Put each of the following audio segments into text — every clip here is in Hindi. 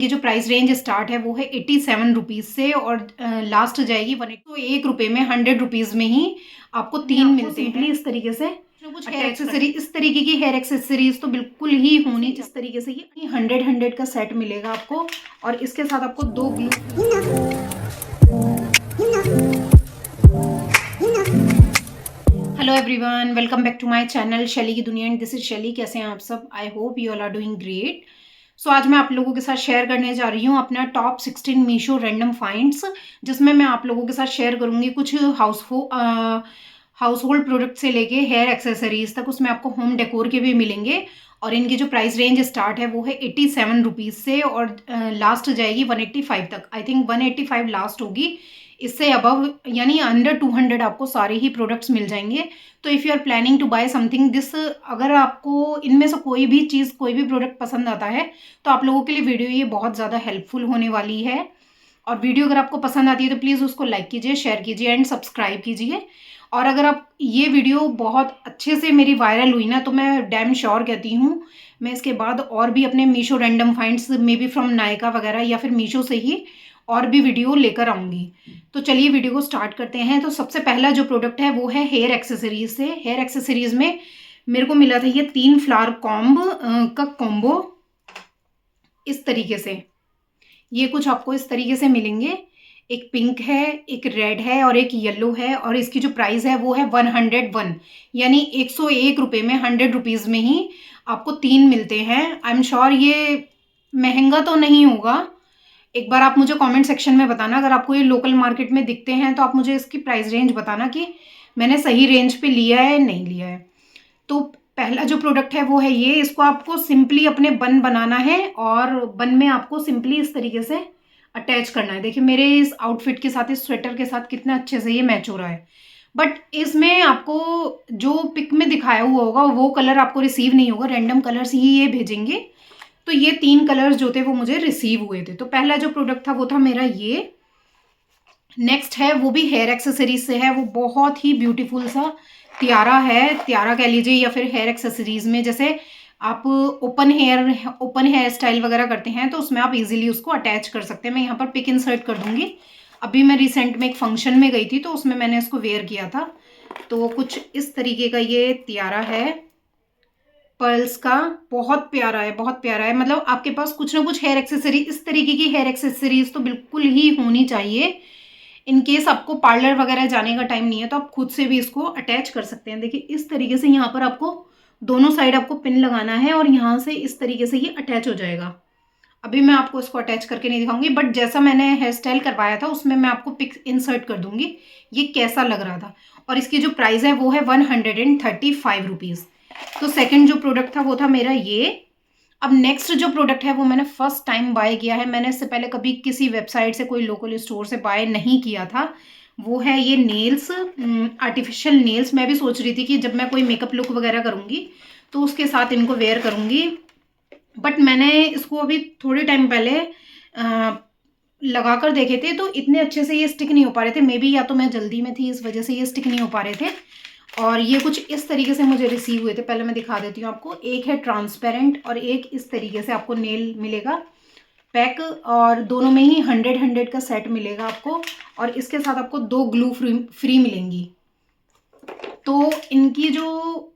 ये जो प्राइस रेंज स्टार्ट है वो है 87 रुपीज़ से और लास्ट जाएगी 101 रुपये में, 100 रुपीज़ में ही आपको 3 मिलते हैं। इस तरीके से कुछ हेयर एक्सेसरी, इस तरीके की हेयर एक्सेसरीज तो बिल्कुल ही होनी इस तरीके से। ये 100 का सेट मिलेगा आपको और इसके साथ आपको 2 glue. Hello everyone, welcome back to my channel Shaily की दुनिया एंड दिस इज शैली। कैसे हैं आप सब? I hope you all are doing great. So आज मैं आप लोगों के साथ शेयर करने जा रही हूँ अपना टॉप 16 मीशो रैंडम फाइंड्स, जिसमें मैं आप लोगों के साथ शेयर करूँगी कुछ हाउस होल्ड प्रोडक्ट से लेके हेयर एक्सेसरीज तक। उसमें आपको होम डेकोर के भी मिलेंगे और इनकी जो प्राइस रेंज स्टार्ट है वो है 87 रुपीज़ से और लास्ट जाएगी 185 तक। आई थिंक 185 लास्ट होगी, इससे अबव यानी अंडर 200 आपको सारे ही प्रोडक्ट्स मिल जाएंगे। तो if you are planning to buy something this, अगर आपको इनमें से कोई भी चीज़, कोई भी प्रोडक्ट पसंद आता है तो आप लोगों के लिए वीडियो ये बहुत ज़्यादा हेल्पफुल होने वाली है। और वीडियो अगर आपको पसंद आती है तो प्लीज़ उसको लाइक कीजिए, शेयर कीजिए एंड सब्सक्राइब कीजिए। और अगर आप ये वीडियो बहुत अच्छे से मेरी वायरल हुई ना, तो मैं डैम श्योर कहती हूँ मैं इसके बाद और भी अपने Meesho random finds, may be from Nykaa वगैरह या फिर मीशो से ही और भी वीडियो लेकर आऊँगी। तो चलिए वीडियो को स्टार्ट करते हैं। तो सबसे पहला जो प्रोडक्ट है वो है हेयर एक्सेसरीज से। हेयर एक्सेसरीज में मेरे को मिला था ये 3 फ्लावर कॉम्ब का कॉम्बो इस तरीके से। ये कुछ आपको इस तरीके से मिलेंगे। एक पिंक है, एक रेड है और एक येलो है और इसकी जो प्राइस है वो है 101, यानी 101 रुपये में, 100 रुपीज़ में ही आपको 3 मिलते हैं। आई एम श्योर ये महंगा तो नहीं होगा। एक बार आप मुझे कमेंट सेक्शन में बताना, अगर आपको ये लोकल मार्केट में दिखते हैं तो आप मुझे इसकी प्राइस रेंज बताना कि मैंने सही रेंज पे लिया है नहीं लिया है। तो पहला जो प्रोडक्ट है वो है ये। इसको आपको सिंपली अपने बन बनाना है और बन में आपको सिंपली इस तरीके से अटैच करना है। देखिए मेरे इस आउटफिट के साथ, इस स्वेटर के साथ कितना अच्छे से ये मैच हो रहा है। बट इसमें आपको जो पिक में दिखाया हुआ होगा वो कलर आपको रिसीव नहीं होगा, रैंडम कलर्स ही ये भेजेंगे। तो ये 3 कलर्स जो थे वो मुझे रिसीव हुए थे। तो पहला जो प्रोडक्ट था वो था मेरा ये। नेक्स्ट है वो भी हेयर एक्सेसरीज से है। वो बहुत ही ब्यूटीफुल सा तियारा है, तियारा कह लीजिए या फिर हेयर एक्सेसरीज में जैसे आप ओपन हेयर स्टाइल वगैरह करते हैं तो उसमें आप इजीली उसको अटैच कर सकते हैं। मैं यहाँ पर पिक इंसर्ट कर दूंगी। अभी मैं रिसेंट में एक फंक्शन में गई थी तो उसमें मैंने इसको वेयर किया था। तो कुछ इस तरीके का ये तियारा है पर्ल्स का। बहुत प्यारा है, बहुत प्यारा है। मतलब आपके पास कुछ ना कुछ हेयर एक्सेसरी, इस तरीके की हेयर एक्सेसरीज तो बिल्कुल ही होनी चाहिए। इन केस आपको पार्लर वगैरह जाने का टाइम नहीं है तो आप खुद से भी इसको अटैच कर सकते हैं। देखिए इस तरीके से यहाँ पर आपको दोनों साइड आपको पिन लगाना है और यहाँ से इस तरीके से ये अटैच हो जाएगा। अभी मैं आपको इसको अटैच करके नहीं दिखाऊंगी, बट जैसा मैंने हेयर स्टाइल करवाया था उसमें मैं आपको पिक इंसर्ट कर दूंगी ये कैसा लग रहा था। और इसकी जो प्राइस है वो है 135 रुपीज़। तो सेकंड जो प्रोडक्ट था वो था मेरा ये। अब नेक्स्ट जो प्रोडक्ट है वो मैंने फर्स्ट टाइम बाय किया है। मैंने इससे पहले कभी किसी वेबसाइट से, कोई लोकल स्टोर से बाय नहीं किया था। वो है ये नेल्स, आर्टिफिशियल नेल्स। मैं भी सोच रही थी कि जब मैं कोई मेकअप लुक वगैरह करूँगी तो उसके साथ इनको वेयर करूँगी। बट मैंने इसको अभी थोड़े टाइम पहले लगा कर देखे थे तो इतने अच्छे से ये स्टिक नहीं हो पा रहे थे। मे बी या तो मैं जल्दी में थी इस वजह से ये स्टिक नहीं हो पा रहे थे। और ये कुछ इस तरीके से मुझे रिसीव हुए थे। पहले मैं दिखा देती हूँ आपको। एक है ट्रांसपेरेंट और एक इस तरीके से आपको नेल मिलेगा पैक, और दोनों में ही 100 का सेट मिलेगा आपको। और इसके साथ आपको 2 ग्लू फ्री मिलेंगी। तो इनकी जो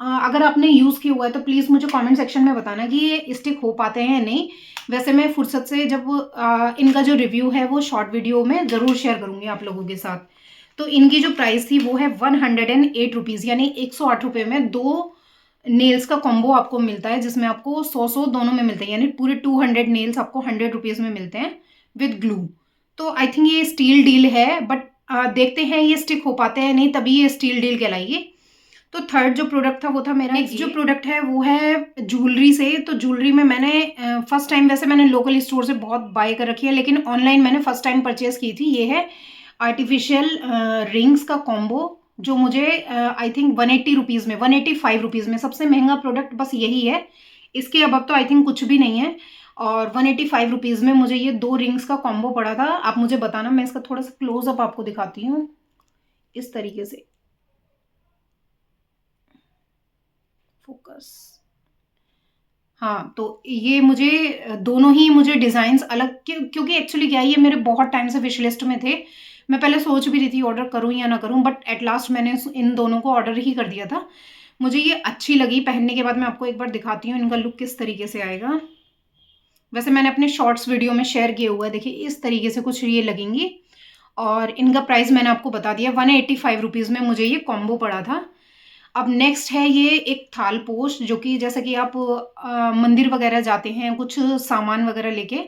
अगर आपने यूज़ किया हुआ है तो प्लीज़ मुझे कमेंट सेक्शन में बताना कि ये स्टिक हो पाते हैं या नहीं। वैसे मैं फुर्सत से जब इनका जो रिव्यू है वो शॉर्ट वीडियो में ज़रूर शेयर करूँगी आप लोगों के साथ। तो इनकी जो प्राइस थी वो है 108 रुपीज़, यानी 108 रुपये में 2 नेल्स का कॉम्बो आपको मिलता है, जिसमें आपको 100 दोनों में मिलते हैं, यानी पूरे 200 नेल्स आपको 100 रुपीज़ में मिलते हैं विद ग्लू। तो आई थिंक ये स्टील डील है, बट देखते हैं ये स्टिक हो पाते हैं नहीं, तभी ये स्टील डील कहलाएगी। तो थर्ड जो प्रोडक्ट था वो था मेरा। नेक्स्ट जो प्रोडक्ट है वो है ज्वेलरी से। तो ज्वेलरी में मैंने फर्स्ट टाइम, वैसे मैंने लोकल स्टोर से बहुत बाय कर रखी है लेकिन ऑनलाइन मैंने फर्स्ट टाइम परचेज की थी। ये है आर्टिफिशियल रिंग्स का कॉम्बो, जो मुझे आई थिंक 180 रुपीज़ में, 185 रुपीज़ में सबसे महंगा प्रोडक्ट बस यही है। इसके अब तो आई थिंक कुछ भी नहीं है। और 185 रुपीज़ में मुझे ये 2 रिंग्स का कॉम्बो पड़ा था। आप मुझे बताना, मैं इसका थोड़ा सा क्लोजअप आपको दिखाती हूँ इस तरीके से। फोकस, हाँ, तो ये मुझे दोनों ही मुझे डिज़ाइन्स अलग क्योंकि एक्चुअली क्या है, ये मेरे बहुत टाइम से विश लिस्ट में थे। मैं पहले सोच भी रही थी ऑर्डर करूँ या ना करूँ, बट एट लास्ट मैंने इन दोनों को ऑर्डर ही कर दिया था। मुझे ये अच्छी लगी, पहनने के बाद मैं आपको एक बार दिखाती हूँ इनका लुक किस तरीके से आएगा। वैसे मैंने अपने शॉर्ट्स वीडियो में शेयर किया हुआ है, देखिए इस तरीके से कुछ ये लगेंगी। और इनका प्राइस मैंने आपको बता दिया, 185 रुपीज़ में मुझे ये कॉम्बो पड़ा था। अब नेक्स्ट है ये एक थाल पोश, जो कि जैसा कि आप मंदिर वगैरह जाते हैं कुछ सामान वगैरह लेके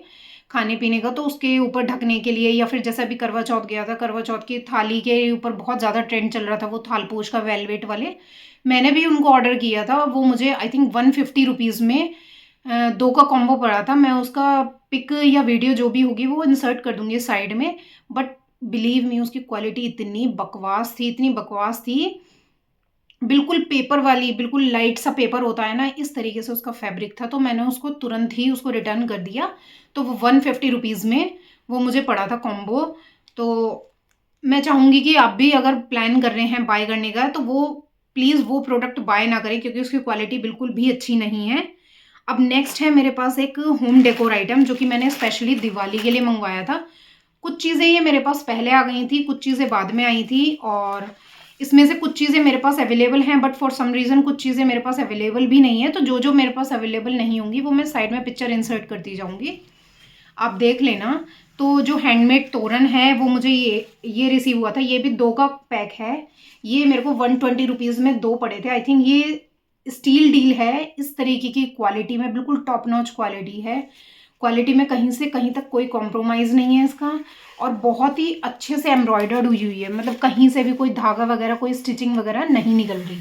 खाने पीने का, तो उसके ऊपर ढकने के लिए, या फिर जैसा अभी करवा चौथ गया था, करवा चौथ की थाली के ऊपर बहुत ज़्यादा ट्रेंड चल रहा था वो थाल पोश का, वेलवेट वाले। मैंने भी उनको ऑर्डर किया था, वो मुझे आई थिंक 150 रुपीज़ में दो का कॉम्बो पड़ा था। मैं उसका पिक या वीडियो जो भी होगी वो इंसर्ट कर दूंगी साइड में। बट बिलीव मी, उसकी क्वालिटी इतनी बकवास थी, इतनी बकवास थी, बिल्कुल पेपर वाली, बिल्कुल लाइट सा पेपर होता है ना, इस तरीके से उसका फैब्रिक था। तो मैंने उसको तुरंत ही उसको रिटर्न कर दिया। तो वो 150 रुपीज़ में वो मुझे पड़ा था कॉम्बो। तो मैं चाहूँगी कि आप भी अगर प्लान कर रहे हैं बाय करने का, तो वो प्लीज़ वो प्रोडक्ट बाय ना करें, क्योंकि उसकी क्वालिटी बिल्कुल भी अच्छी नहीं है। अब नेक्स्ट है मेरे पास एक होम डेकोर आइटम, जो कि मैंने स्पेशली दिवाली के लिए मंगवाया था। कुछ चीज़ें ये मेरे पास पहले आ गई थी, कुछ चीज़ें बाद में आई थी, और इसमें से कुछ चीज़ें मेरे पास अवेलेबल हैं, बट फॉर सम रीज़न कुछ चीज़ें मेरे पास अवेलेबल भी नहीं है। तो जो जो मेरे पास अवेलेबल नहीं होंगी वो मैं साइड में पिक्चर इंसर्ट करती जाऊँगी, आप देख लेना। तो जो हैंडमेड तोरण है वो मुझे ये रिसीव हुआ था, ये भी 2 का पैक है। ये मेरे को 120 रुपीज़ में 2 पड़े थे। आई थिंक ये स्टील डील है, इस तरीके की क्वालिटी में, बिल्कुल टॉप नॉच क्वालिटी है। क्वालिटी में कहीं से कहीं तक कोई कॉम्प्रोमाइज़ नहीं है इसका, और बहुत ही अच्छे से एम्ब्रॉयडर्ड हुई हुई है, मतलब कहीं से भी कोई धागा वगैरह, कोई स्टिचिंग वगैरह नहीं निकल रही।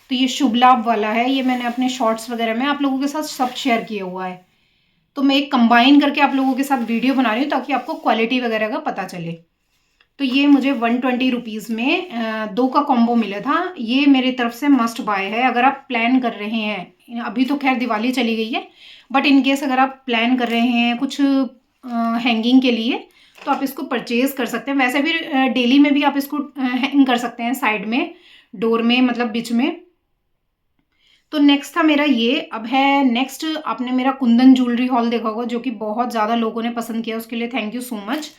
तो ये शुभ लाभ वाला है, ये मैंने अपने शॉर्ट्स वगैरह में आप लोगों के साथ सब शेयर किया हुआ है। तो मैं एक कंबाइन करके आप लोगों के साथ वीडियो बना रही हूँ, ताकि आपको क्वालिटी वगैरह का पता चले। तो ये मुझे 120 रुपीज़ में 2 का कॉम्बो मिला था। ये मेरी तरफ से मस्ट बाय है अगर आप प्लान कर रहे हैं। अभी तो खैर दिवाली चली गई है, बट इन केस अगर आप प्लान कर रहे हैं कुछ हैंगिंग के लिए, तो आप इसको परचेज़ कर सकते हैं। वैसे भी डेली में भी आप इसको हैंग कर सकते हैं साइड में, डोर में, मतलब बीच में। तो नेक्स्ट था मेरा ये। अब है नेक्स्ट, आपने मेरा कुंदन ज्वेलरी हॉल देखा होगा, जो कि बहुत ज़्यादा लोगों ने पसंद किया, उसके लिए थैंक यू सो मच।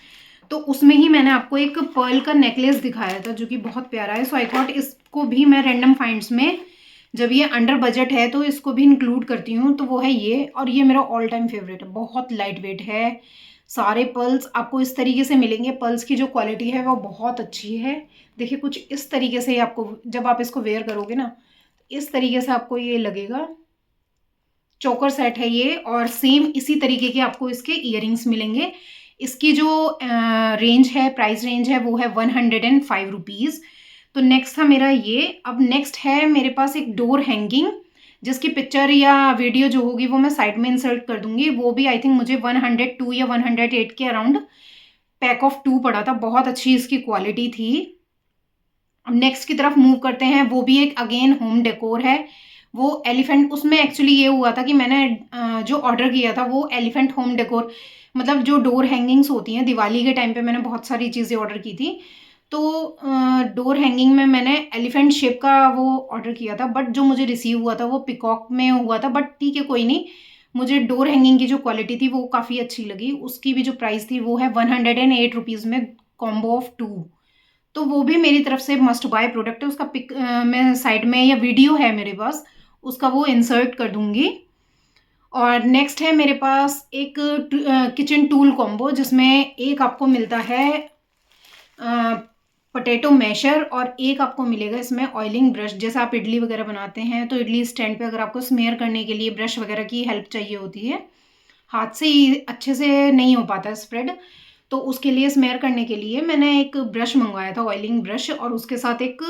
तो उसमें ही मैंने आपको एक पर्ल का नेकलेस दिखाया था, जो कि बहुत प्यारा है। सो आई थॉट इसको भी मैं रैंडम फाइंड्स में, जब ये अंडर बजट है तो इसको भी इंक्लूड करती हूँ। तो वो है ये, और ये मेरा ऑल टाइम फेवरेट है, बहुत लाइट वेट है। सारे पर्ल्स आपको इस तरीके से मिलेंगे, पर्ल्स की जो क्वालिटी है वो बहुत अच्छी है। देखिए कुछ इस तरीके से आपको, जब आप इसको वेयर करोगे ना, इस तरीके से आपको ये लगेगा। चोकर सेट है ये, और सेम इसी तरीके के आपको इसके इयररिंग्स मिलेंगे। इसकी जो रेंज है, प्राइस रेंज है, वो है 105 रुपीज़। तो नेक्स्ट था मेरा ये। अब नेक्स्ट है मेरे पास एक डोर हैंगिंग, जिसकी पिक्चर या वीडियो जो होगी वो मैं साइड में इंसर्ट कर दूंगी। वो भी आई थिंक मुझे 102 या 108 के अराउंड पैक ऑफ 2 पड़ा था, बहुत अच्छी इसकी क्वालिटी थी। अब नेक्स्ट की तरफ मूव करते हैं, वो भी एक अगेन होम डेकोर है। वो एलिफेंट, उसमें एक्चुअली ये हुआ था कि मैंने जो ऑर्डर किया था वो एलिफेंट होम डेकोर, मतलब जो डोर हैंगिंग्स होती हैं, दिवाली के टाइम पे मैंने बहुत सारी चीज़ें ऑर्डर की थी। तो डोर हैंगिंग में मैंने एलिफेंट शेप का वो ऑर्डर किया था, बट जो मुझे रिसीव हुआ था वो पिकॉक में हुआ था। बट ठीक है, कोई नहीं, मुझे डोर हैंगिंग की जो क्वालिटी थी वो काफ़ी अच्छी लगी। उसकी भी जो प्राइस थी वो है 108 रुपीज़ में कॉम्बो ऑफ 2। तो वो भी मेरी तरफ से मस्ट बाय प्रोडक्ट है। उसका पिक मैं साइड में, या वीडियो है मेरे पास, उसका वो इंसर्ट कर दूंगी। और नेक्स्ट है मेरे पास एक किचन टूल कॉम्बो, जिसमें एक आपको मिलता है पोटैटो मैशर, और एक आपको मिलेगा इसमें ऑयलिंग ब्रश। जैसे आप इडली वगैरह बनाते हैं, तो इडली स्टैंड पे अगर आपको स्मेयर करने के लिए ब्रश वगैरह की हेल्प चाहिए होती है, हाथ से ही अच्छे से नहीं हो पाता है स्प्रेड, तो उसके लिए स्मेयर करने के लिए मैंने एक ब्रश मंगवाया था, ऑयलिंग ब्रश, और उसके साथ एक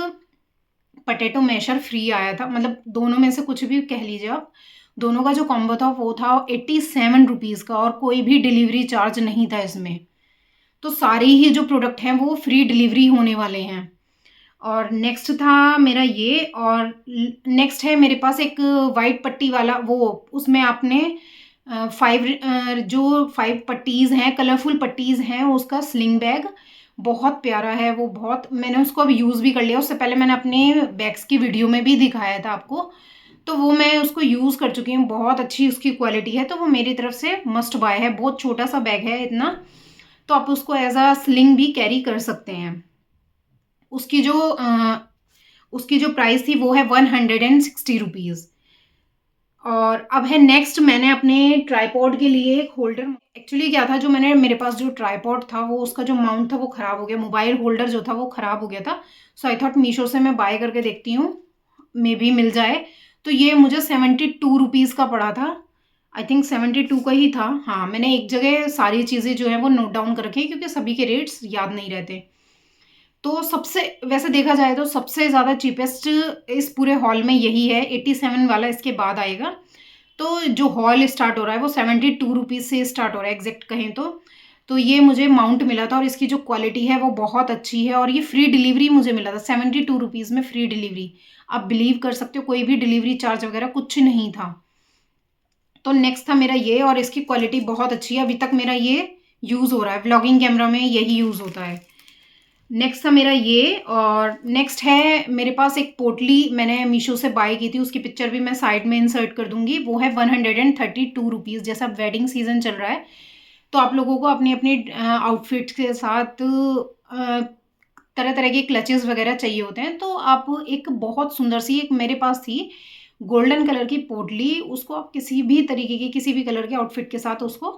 पोटैटो मैशर फ्री आया था। मतलब दोनों में से कुछ भी कह लीजिए आप, दोनों का जो कॉम्बो था वो था 87 रुपीज़ का, और कोई भी डिलीवरी चार्ज नहीं था इसमें। तो सारे ही जो प्रोडक्ट हैं वो फ्री डिलीवरी होने वाले हैं। और नेक्स्ट था मेरा ये। और नेक्स्ट है मेरे पास एक वाइट पट्टी वाला, वो उसमें आपने 5 पट्टीज़ हैं, कलरफुल पट्टीज़ हैं, उसका स्लिंग बैग बहुत प्यारा है वो। बहुत, मैंने उसको अब यूज़ भी कर लिया। उससे पहले मैंने अपने बैग्स की वीडियो में भी दिखाया था आपको। तो वो मैं उसको यूज़ कर चुकी हूँ, बहुत अच्छी उसकी क्वालिटी है, तो वो मेरी तरफ से मस्ट बाय है। बहुत छोटा सा बैग है इतना, तो आप उसको एज अ स्लिंग भी कैरी कर सकते हैं। उसकी जो उसकी जो प्राइस थी वो है 160 रुपीज़। और अब है नेक्स्ट, मैंने अपने ट्राईपॉड के लिए एक होल्डर, एक्चुअली क्या था, जो मैंने मेरे पास जो ट्राईपॉड था वो उसका जो माउंट था वो ख़राब हो गया, मोबाइल होल्डर जो था वो ख़राब हो गया था। सो आई थॉट मीशो से मैं बाय करके देखती हूँ, मे बी मिल जाए। तो ये मुझे 72 रुपीज़ का पड़ा था, आई थिंक 72 का ही था। हाँ, मैंने एक जगह सारी चीज़ें जो है वो नोट डाउन कर रखी है, क्योंकि सभी के रेट्स याद नहीं रहते। तो सबसे, वैसे देखा जाए तो सबसे ज़्यादा चीपेस्ट इस पूरे हॉल में यही है, 87 वाला इसके बाद आएगा। तो जो हॉल स्टार्ट हो रहा है वो 72 रुपीज़ से स्टार्ट हो रहा है, एग्जैक्ट कहें तो ये मुझे माउंट मिला था, और इसकी जो क्वालिटी है वो बहुत अच्छी है, और ये फ्री डिलीवरी मुझे मिला था 72 रुपीज़ में, फ्री डिलीवरी। आप बिलीव कर सकते हो, कोई भी डिलीवरी चार्ज वगैरह कुछ नहीं था। तो नेक्स्ट था मेरा ये, और इसकी क्वालिटी बहुत अच्छी है, अभी तक मेरा ये यूज़ हो रहा है, व्लॉगिंग कैमरा में यही यूज़ होता है। नेक्स्ट था मेरा ये, और नेक्स्ट है मेरे पास एक पोटली, मैंने मीशो से बाय की थी, उसकी पिक्चर भी मैं साइड में इंसर्ट कर दूंगी। वो है 132 रुपीज़। जैसा वेडिंग सीजन चल रहा है, तो आप लोगों को अपनी अपनी आउटफिट के साथ तरह तरह के क्लचेस वगैरह चाहिए होते हैं, तो आप एक बहुत सुंदर सी, एक मेरे पास थी गोल्डन कलर की पोटली, उसको आप किसी भी तरीके की, किसी भी कलर के आउटफिट के साथ उसको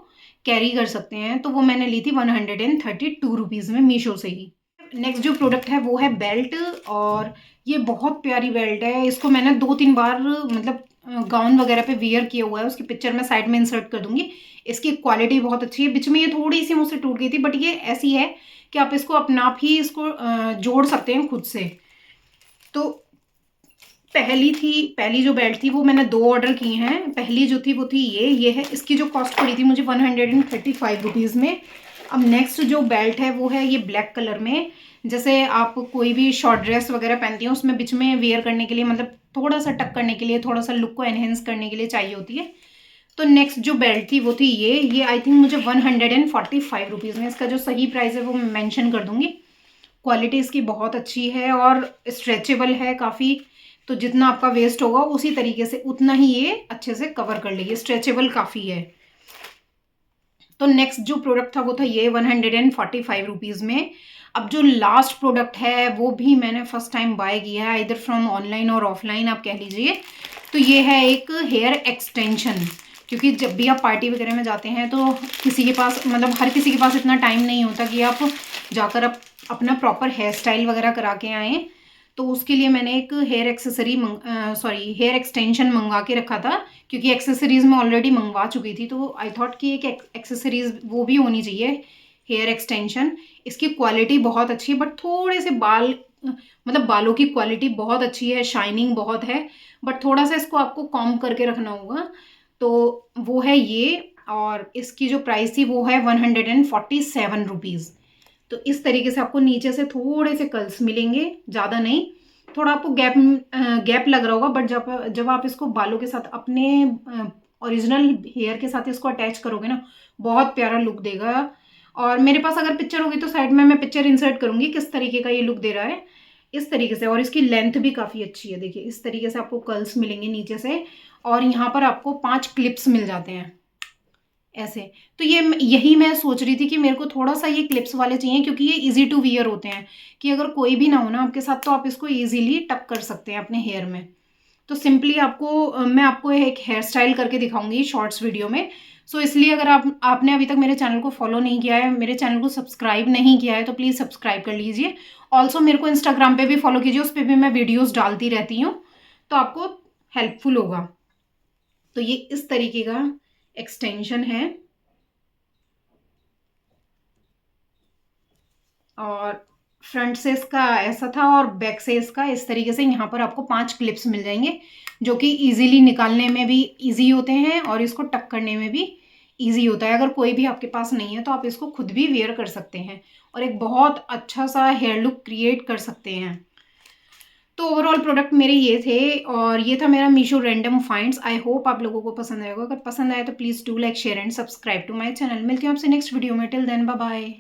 कैरी कर सकते हैं। तो वो मैंने ली थी 132 रुपीज़ में, मीशो से ही। नेक्स्ट जो प्रोडक्ट है वो है बेल्ट, और ये बहुत प्यारी बेल्ट है। इसको मैंने 2-3 बार मतलब गाउन वगैरह पे वियर किया हुआ है, उसकी पिक्चर मैं साइड में इंसर्ट कर दूंगी। इसकी क्वालिटी बहुत अच्छी है, बीच में ये थोड़ी सी मुझसे टूट गई थी, बट ये ऐसी है कि आप इसको अपना आप ही इसको जोड़ सकते हैं खुद से। तो पहली जो बेल्ट थी वो मैंने 2 ऑर्डर की हैं। पहली जो थी वो थी ये है, इसकी जो कॉस्ट पड़ी थी मुझे 135 रुपीज़ में। अब नेक्स्ट जो बेल्ट है वो है ये ब्लैक कलर में। जैसे आप कोई भी शॉर्ट ड्रेस वगैरह पहनती हैं, उसमें बीच में वेयर करने के लिए, मतलब थोड़ा सा टक करने के लिए, थोड़ा सा लुक को एनहेंस करने के लिए चाहिए होती है। तो नेक्स्ट जो बेल्ट थी वो थी ये आई थिंक मुझे 145 रुपीज़ में। इसका जो सही प्राइस है वो मैं मेंशन कर दूंगी। क्वालिटी इसकी बहुत अच्छी है और स्ट्रेचेबल है काफ़ी, तो जितना आपका वेस्ट होगा उसी तरीके से उतना ही ये अच्छे से कवर कर लेगी, स्ट्रेचेबल काफ़ी है। तो नेक्स्ट जो प्रोडक्ट था वो था ये 145 रुपीज़ में। अब जो लास्ट प्रोडक्ट है वो भी मैंने फर्स्ट टाइम बाय किया है, इधर फ्रॉम ऑनलाइन और ऑफलाइन आप कह लीजिए। तो ये है एक हेयर एक्सटेंशन, क्योंकि जब भी आप पार्टी वगैरह में जाते हैं तो किसी के पास, मतलब हर किसी के पास इतना टाइम नहीं होता कि आप जाकर अपना प्रॉपर हेयर स्टाइल वगैरह करा के आएँ। तो उसके लिए मैंने एक हेयर एक्सेसरी हेयर एक्सटेंशन मंगवा के रखा था, क्योंकि एक्सेसरीज़ मैं ऑलरेडी मंगवा चुकी थी। तो आई थॉट कि एक एक्सेसरीज़ वो भी होनी चाहिए, हेयर एक्सटेंशन। इसकी क्वालिटी बहुत अच्छी है, बट थोड़े से बाल, मतलब बालों की क्वालिटी बहुत अच्छी है, शाइनिंग बहुत है, बट थोड़ा सा इसको आपको कॉम्ब करके रखना होगा। तो वो है ये, और इसकी जो प्राइस थी वो है 147 रुपीज़। तो इस तरीके से आपको नीचे से थोड़े से कर्ल्स मिलेंगे, ज़्यादा नहीं। थोड़ा आपको गैप लग रहा होगा, बट जब आप इसको बालों के साथ, अपने ओरिजिनल हेयर के साथ इसको अटैच करोगे ना, बहुत प्यारा लुक देगा। और मेरे पास अगर पिक्चर होगी तो साइड में मैं पिक्चर इंसर्ट करूँगी किस तरीके का ये लुक दे रहा है, इस तरीके से। और इसकी लेंथ भी काफ़ी अच्छी है, देखिए इस तरीके से आपको कर्ल्स मिलेंगे नीचे से, और यहाँ पर आपको 5 क्लिप्स मिल जाते हैं ऐसे। तो यही मैं सोच रही थी कि मेरे को थोड़ा सा ये क्लिप्स वाले चाहिए, क्योंकि ये इजी टू वियर होते हैं, कि अगर कोई भी ना हो ना आपके साथ तो आप इसको इजीली टक कर सकते हैं अपने हेयर में। तो सिंपली मैं आपको एक हेयर स्टाइल करके दिखाऊंगी शॉर्ट्स वीडियो में। सो इसलिए अगर आपने अभी तक मेरे चैनल को फॉलो नहीं किया है, मेरे चैनल को सब्सक्राइब नहीं किया है, तो प्लीज़ सब्सक्राइब कर लीजिए। ऑल्सो मेरे को इंस्टाग्राम पे भी फॉलो कीजिए, उस पर भी मैं वीडियोज़ डालती रहती हूँ, तो आपको हेल्पफुल होगा। तो ये इस तरीके का एक्सटेंशन है, और फ्रंट से इसका ऐसा था और बैक से इसका इस तरीके से। यहाँ पर आपको 5 क्लिप्स मिल जाएंगे, जो कि इजीली निकालने में भी इजी होते हैं और इसको टक करने में भी इजी होता है। अगर कोई भी आपके पास नहीं है तो आप इसको खुद भी वेयर कर सकते हैं, और एक बहुत अच्छा सा हेयर लुक क्रिएट कर सकते हैं। तो ओवरऑल प्रोडक्ट मेरे ये थे, और ये था मेरा Meesho random finds. I hope आप लोगों को पसंद आएगा। अगर पसंद आए तो please do like, share and subscribe to my channel. मिलती हूँ आपसे नेक्स्ट वीडियो में। Till then bye bye.